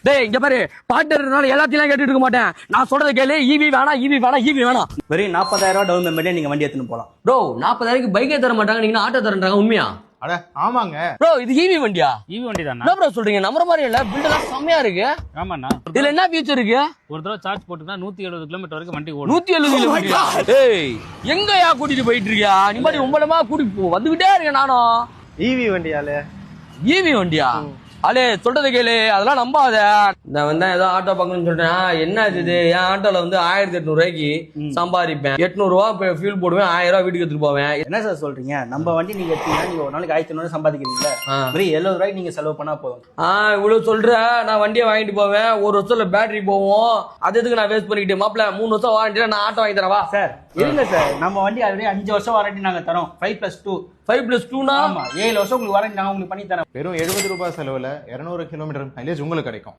டேய் இங்க பாரு பாட்டுறதுனால எல்லாத்தையும் கேட்டுட்டு இருக்க மாட்டேன். நான் சொல்றத கேளு. ஈவி வேணாம், ஈவி வேணாம், ஈவி வேணாம். வெறும் 40,000 ரூபாய் டவுன் பேமெண்ட்ல நீங்க வண்டி எடுத்துன்னு போலாம். ப்ரோ 40,000 பைக்கே தர மாட்டாங்க, நீங்க ஆட்டோ தரன்றாங்க. உண்மையா அட ஆமாங்க, ப்ரோ? இது ஈவி வண்டியா? ஈவி வண்டி தானா? என்ன ப்ரோ சொல்றீங்க? நம்புற மாதிரி இல்ல, பில்ட் எல்லாம் செம்மையா இருக்கு. ஆமாண்ணா. இதுல என்ன ஃபியூச்சர் இருக்கு? ஒரு தடவை சார்ஜ் போட்டுனா 170 கிலோமீட்டர் வரைக்கும் வண்டி ஓடும். 170 கிலோமீட்டர்? ஏய் எங்கயா கூட்டிட்டு போயிட்டு இருக்கியா? நீ மாதிரி உங்களமா கூட்டிட்டு வந்துகிட்டே இருக்கேன் நானும். ஈவி வண்டியாலே. ஈவி வண்டியா? அலே சொல்றது கேளு, அதெல்லாம் நம்பாத. நான் வந்தா ஏதோ ஆட்டோ பார்க்கணும்னு சொல்றேன். என்ன இது? என் ஆட்டோல வந்து 1800 ரூபாய்க்கு சம்பாதிப்பேன். 800 ரூபாய் ஃபியூல் போடுவேன், 1000 ரூபாய் வீட்டுக்கு எடுத்துட்டு போவேன். என்ன சார் சொல்றீங்க? நம்ம வண்டி நீங்க எடுத்தீங்கன்னா நீங்க ஒரு நாளைக்கு 1500 சம்பாதிக்கிறீங்க. வெறும் 70 ரூபாய்க்கு நீங்க செலவு பண்ணா போதும். இவ்வளவு சொல்ற? நான் வண்டியை வாங்கிட்டு போவேன், ஒரு வருஷத்துல பேட்டரி போவோம். அது எதுக்கு நான் வேஸ்ட் பண்ணிக்கிட்டு? மாப்பிள்ள 3 வருஷம் வாரண்டியா நான் ஆட்டோ வாங்கி தரவா? சார் இருங்க சார், நம்ம வண்டி ஆல்ரெடி 5 வருஷம் வாரண்டி நாங்க தரோம். 5+2. 5+2னா? ஆமா, 7 வருஷம் உங்களுக்கு வாரண்டி நாங்க உங்களுக்கு பண்ணி தரோம். வெறும் 70 ரூபாய் செலவுல 200 கிலோமீட்டர் மைலேஜ் உங்களுக்கு கிடைக்கும்.